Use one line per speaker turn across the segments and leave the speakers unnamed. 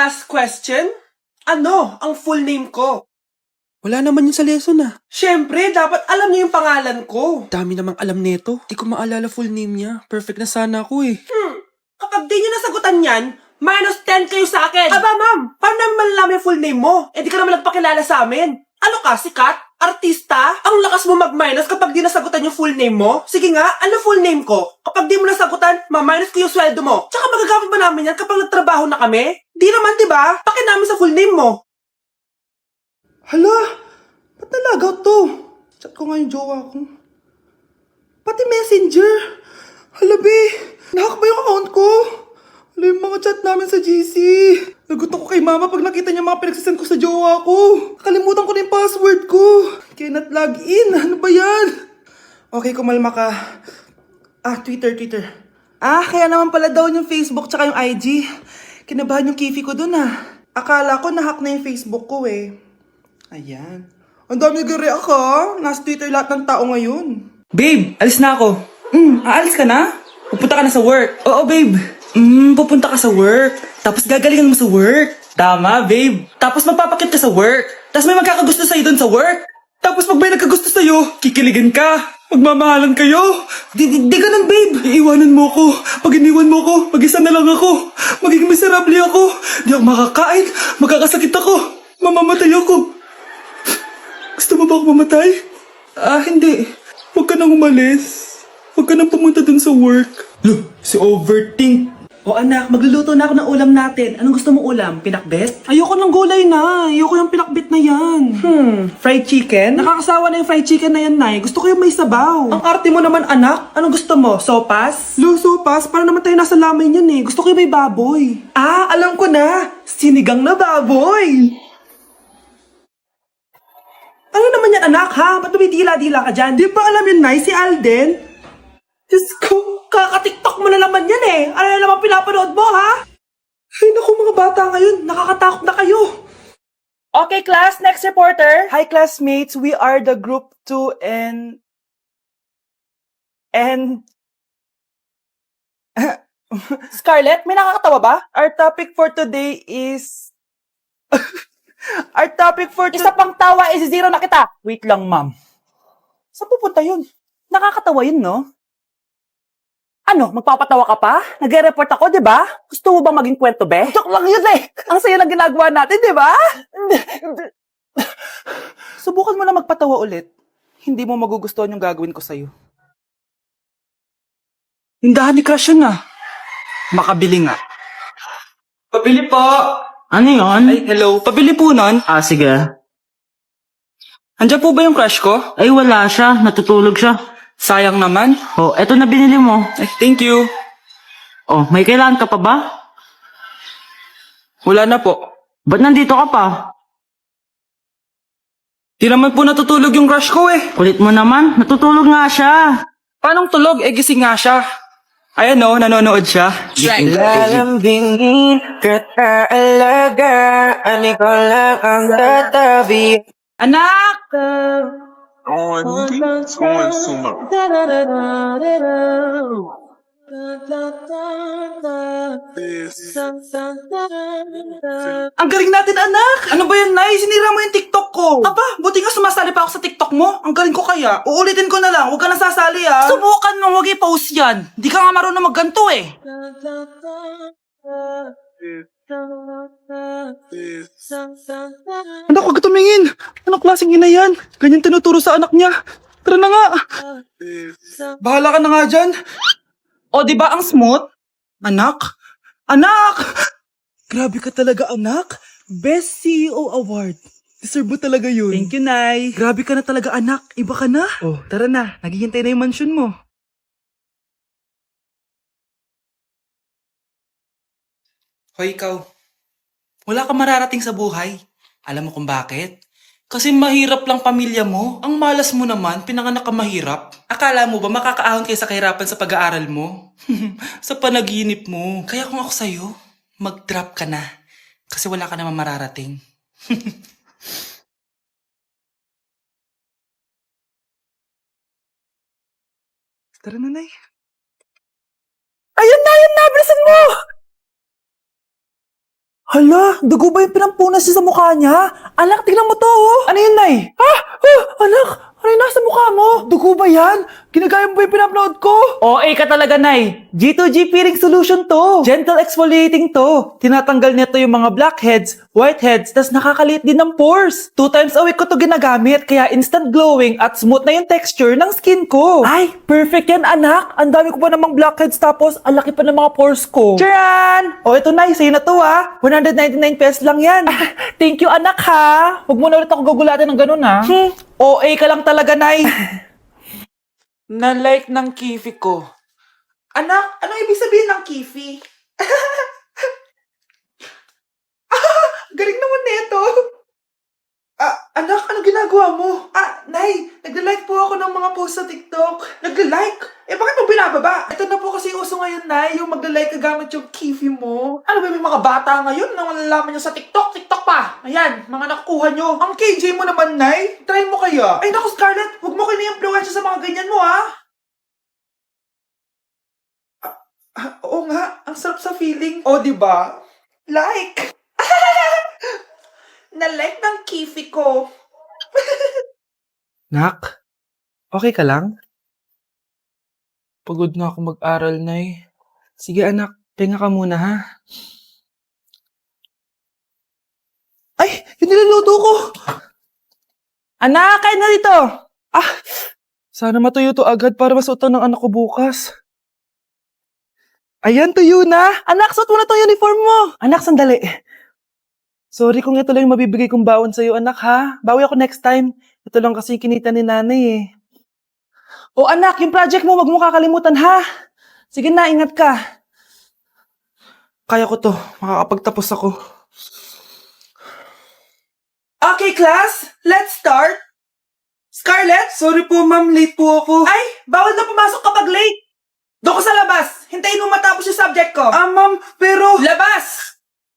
Last question? Ano ang full name ko?
Wala naman yun sa lesson ah.
Siyempre, dapat alam niyo yung pangalan ko.
Dami namang alam nito. Di ko maalala full name niya. Perfect na sana ako eh.
Kapag di niyo nasagutan yan, minus 10 kayo sa akin. Aba ma'am, paano namin malalaman yung full name mo? Eh di ka naman nagpakilala sa amin. Ano ka, sikat? Artista? Ang lakas mo mag-minus kapag di nasagutan yung full name mo? Sige nga, ano full name ko? Kapag di mo nasagutan, ma-minus ko yung sweldo mo. Tsaka magagamit ba namin yan kapag nagtrabaho na kami? Di naman, diba? Pakin namin sa full name mo.
Hala, ba't nalagaw to? Chat ko nga yung jowa ko. Pati messenger. Hala, be, nahack ba yung account ko? Hala, yung mga chat namin sa GC. Nagutom ko kay mama pag nakita niya mga pinagsasend ko sa jowa ko. Kalimutan ko na yung password ko. Cannot log in. Ano ba yan? Okay, kumalma ka. Twitter. Kaya naman pala daw yung Facebook tsaka yung IG. Kinabahan yung kifi ko dun Akala ko nahack na yung Facebook ko eh. Ayan. Ang dami nag-react Nasa Twitter lahat ng tao ngayon.
Babe, alis na ako. Aalis ka na? Pupunta ka na sa work. Oo, babe. Pupunta ka sa work. Tapos gagalingan mo sa work. Tama, babe. Tapos magpapakit ka sa work. Tapos may magkakagusto sa'yo dun sa work. Tapos pag may nagkagusto sa'yo, kikiligan ka. Magmamahalan kayo. Di ganun, babe. Iiwanan mo ko. Pag iniwan mo ko, mag-isa na lang ako. Magiging miserable ako. Di ako makakain. Magkakasakit ako. Mamamatay ako. Gusto mo ba ako mamatay? Hindi. Huwag ka nang umalis. Huwag ka nang pumunta dun sa work. Look, si Overthink.
O anak, magluluto na ako ng ulam natin. Anong gusto mong ulam? Pinakbet?
Ayoko ng gulay na. Ayoko ng pinakbit na yan.
Fried chicken?
Nakakasawa na yung fried chicken na yan, Nay. Gusto ko yung may sabaw.
Ang arte mo naman, anak. Anong gusto mo? Sopas?
Luso, pas, para naman tayo nasa lamay niyan eh. Gusto ko yung may baboy.
Alam ko na. Sinigang na baboy.
Ano naman yan, anak, ha? Ba't dumidila-dila ka dyan? Di ba alam yun, Nay, si Alden? Diyos ko, kaka-tiktok mo na naman yan eh. Ano na naman pinapanood mo, ha? Ay, naku, mga bata ngayon. Nakakatakot na kayo.
Okay, class. Next reporter. Hi, classmates. We are the group 2 and... Scarlett, may nakakatawa ba? Our topic for today is... Isa pang tawa is zero na kita. Wait lang, ma'am. Saan pupunta yun? Nakakatawa yun, no? Ano, magpapatawa ka pa? Nagre-report ako, di ba? Gusto mo bang maging kwento, be? Joke lang yun eh. Ang saya ng ginagawa natin, di ba? Subukan mo na magpatawa ulit. Hindi mo magugustuhan yung gagawin ko sa'yo.
Tindahan ni Crush yun Makabili nga. Pabili po.
Ano yun?
Ay, hello. Pabili po nun.
Sige.
Andiyan po ba yung crush ko?
Ay, wala siya. Natutulog siya.
Sayang naman.
Oh, eto na binili mo.
Ay, thank you.
Oh, may kailangan ka pa ba?
Wala na po.
Ba't nandito ka pa?
Di naman po natutulog yung crush ko eh.
Kulit mo naman. Natutulog nga siya.
Paanong tulog? Gising nga siya. Ayan nanonood siya.
Lalambingin kita alagaan, ikaw lang ang tatabi.
Anak!
Ang galing natin, anak!
Ano ba yan, Nay? Sinira mo yung TikTok ko.
Aba, buti nga sumasali pa ako sa TikTok mo. Ang galing ko kaya. Uulitin ko na lang. Huwag ka na sasali,
Subukan mo, huwag i-post yan. Di ka nga marunong magganto eh.
Anak, huwag ka tumingin. Anong klaseng ina yan? Ganyan tinuturo sa anak niya. Tara na nga.
Bahala ka na nga dyan. O, di ba ang smooth?
Anak? Anak! Grabe ka talaga, anak. Best CEO Award. Deserve mo talaga yun.
Thank you, Nay.
Grabe ka na talaga, anak. Iba ka na. Oh, tara na. Naghihintay na yung mansion mo.
Hoy, ikaw. Wala ka mararating sa buhay. Alam mo kung bakit? Kasi mahirap lang pamilya mo. Ang malas mo naman, pinanganak ka mahirap. Akala mo ba makakaahon kayo sa kahirapan sa pag-aaral mo? Sa panaginip mo. Kaya kung ako sa'yo, mag-drop ka na. Kasi wala ka naman mararating.
Tara na, Nay.
Ayun na! Bilisan mo!
Hala, dugo ba yung pinampunas niya sa mukha niya? Anak, tingnan mo to, oh. Ano yun, Nay? Anak, ano yung nasa mukha mo? Dugo ba yan? Ginagaya mo ba yung pinupload ko?
OA ka talaga, Nay. G2G peeling solution to. Gentle exfoliating to. Tinatanggal nito yung mga blackheads, whiteheads, tas nakakaliit din ng pores. 2 times a week ko to ginagamit, kaya instant glowing at smooth na yung texture ng skin ko.
Ay, perfect yan, anak. Ang dami ko pa namang blackheads tapos ang laki pa ng mga pores ko.
Charan! O ito, Nay, sa'yo na to, 199 pesos lang yan.
Thank you, anak, ha.
Huwag mo na ulit ako gagulatin ng ganun, ha? OA ka lang talaga, Nay.
Na-like ng kifi ko.
Anak, anong ibig sabihin ng kifi? Galing naman nito. Anak, ano ginagawa mo? Nay, nagla-like po ako ng mga post sa TikTok. Nagla-like? Bakit mo binababa? Ito na po kasi uso ngayon, Nay, yung magla-like ka gamit yung kifi mo. Ano ba yung mga bata ngayon na malalaman nyo sa TikTok? TikTok pa! Ayan, mga nakukuha nyo. Ang KJ mo naman, Nay. Try mo kaya. Ay, naku, Scarlett, huwag mo kini-influensya sa mga ganyan mo, ha? Oo nga, ang sarap sa feeling. O, diba? Like! Na-like ng kifi ko.
Nak, okay ka lang? Pagod na ako mag-aral, Nay. Sige anak, tinga ka muna ha.
Ay, yung niluluto ko.
Anak, kain na dito.
Sana matuyo to agad para masuotan ng anak ko bukas.
Ayan, tuyo na. Anak, suot mo na tong uniform mo.
Anak, sandali. Sorry kung ito lang yung mabibigay kong baon sa'yo, anak ha. Bawi ako next time. Ito lang kasi yung kinita ni nanay eh.
O anak, yung project mo, wag mo kakalimutan, ha? Sige na, ingat ka.
Kaya ko to. Makakapagtapos ako.
Okay, class, let's start. Scarlett?
Sorry po, ma'am. Late po ako.
Ay, bawal na pumasok kapag late. Doon ko sa labas. Hintayin mo matapos yung subject ko.
Ma'am, pero...
Labas!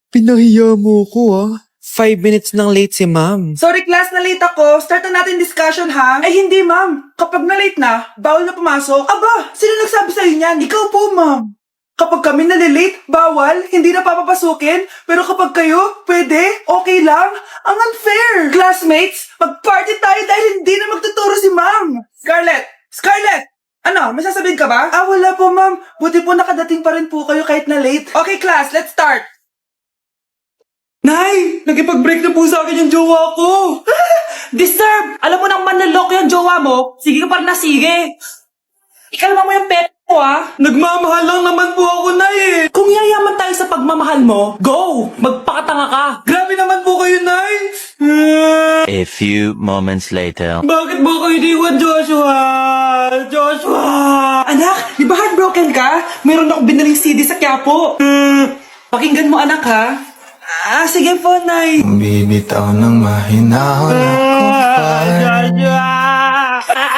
Pinahiya mo ko 5 minutes nang late si ma'am.
Sorry, class, na late ako. Start na natin discussion, ha? Ay, hindi, ma'am. Kapag na late na, bawal na pumasok. Aba, sino nagsabi sa'yo niyan? Ikaw po, ma'am. Kapag kami nalilate, bawal, hindi na papapasukin. Pero kapag kayo, pwede, okay lang. Ang unfair. Classmates, mag-party tayo dahil hindi na magtuturo si ma'am. Scarlett! Scarlett! Ano, may sasabihin ka ba? Wala po, ma'am. Buti po nakadating pa rin po kayo kahit na late. Okay, class, let's start.
Nay! Nagipag-break na po sa akin yung jowa ko! Disturb! Alam mo nang manloloko yung jowa mo, sige ka pa rin na sige! Ikalma mo yung pera mo, ha?
Nagmamahal lang naman po ako, Nay eh.
Kung yayaman tayo sa pagmamahal mo, go! Magpakatanga ka!
Grabe naman po kayo, Nay.
A few moments later.
Bakit mo kayo iniwan, Joshua? Joshua!
Anak, di ba heartbroken ka? Meron akong binaling CD sa Quiapo. Pakinggan mo, anak, ha? Sige po, Nay.
Bibitaw ng mahinahon ako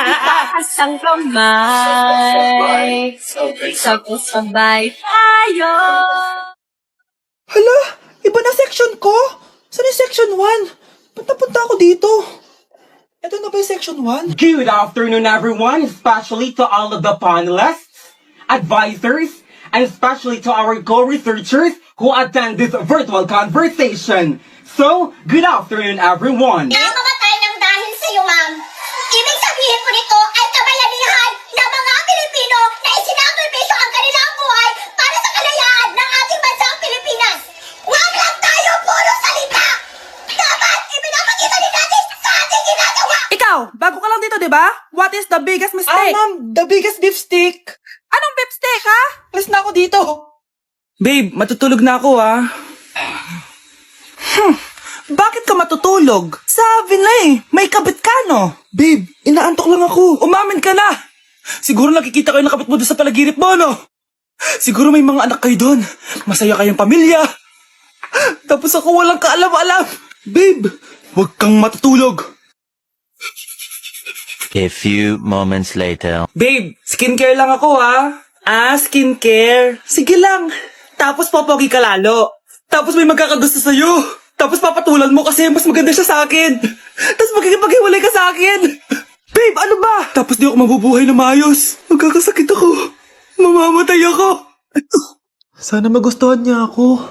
Itaas ang kamay, sabay tayo.
Hala, iba na section ko. Saan yung section 1? Punta ako dito. Ito na ba yung section 1?
Good afternoon, everyone, especially to all of the panelists, advisors, and especially to our co-researchers who attend this virtual conversation. So, good afternoon, everyone.
Namamatay ng dahil sa iyo, ma'am. Ibig sabihin po nito ay kabayanihan ng mga Pilipino na isinakripisyo ang kanilang buhay para sa kalayaan ng ating bansang Pilipinas. Huwag lang tayo puro salita! Dapat ipinapakita din natin sa ating ginagawa!
Ikaw, bago ka lang dito, di ba? What is the biggest mistake?
Ma'am, the biggest beef stick.
Anong beef steak, ha?
Alis na ako dito.
Babe, matutulog na ako, ha? Bakit ka matutulog? Sabi na eh, may kabit ka, no?
Babe, inaantok lang ako.
Umamin ka na! Siguro nakikita kayo ng kabit mo doon sa palagirip mo, no? Siguro may mga anak kayo doon. Masaya kayong pamilya. Tapos ako walang kaalam-alam. Babe, huwag kang matutulog.
A few moments later.
Babe, skincare lang ako, ha? Skincare. Sige lang. Tapos popogi ka lalo. Tapos may magkakagusto sa'yo. Tapos papatulan mo kasi mas maganda siya sa akin. Tapos magkikipaghiwalay ka sa akin. Babe, ano ba? Tapos di ako mabubuhay na maayos. Magkakasakit ako. Mamamatay ako.
Sana magustuhan niya ako.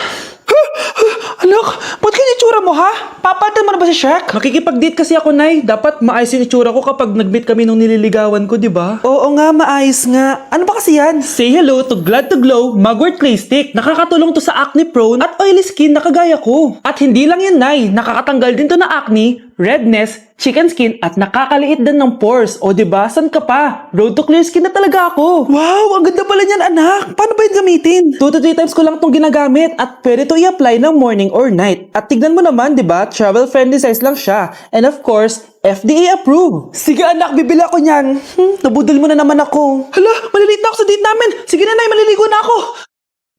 Anak, ba't kaya itsura mo ha? Papalitan mo na ba si Shrek? Makikipag-date kasi ako, Nay. Dapat maayos yung itsura ko kapag nag-meet kami nung nililigawan ko, di ba? Oo nga, maayos nga. Ano ba kasi yan? Say hello to Glad to Glow Mugwort Clay Stick. Nakakatulong to sa acne prone at oily skin na kagaya ko. At hindi lang yan, Nay. Nakakatanggal din to na acne, redness, chicken skin at nakakaliit din ng pores. O diba, san ka pa? Road to clear skin na talaga ako. Wow, ang ganda pala niyan, anak. Paano ba yun gamitin? 2 to 3 times ko lang tong ginagamit at pwede to i-apply ng morning or night. At tignan mo naman, diba, travel friendly size lang siya. And of course, FDA approved. Sige anak, bibili ako niyan. Nabudol mo na naman ako. Hala, malilate na ako sa date namin. Sige na, Nay, maliligo na ako.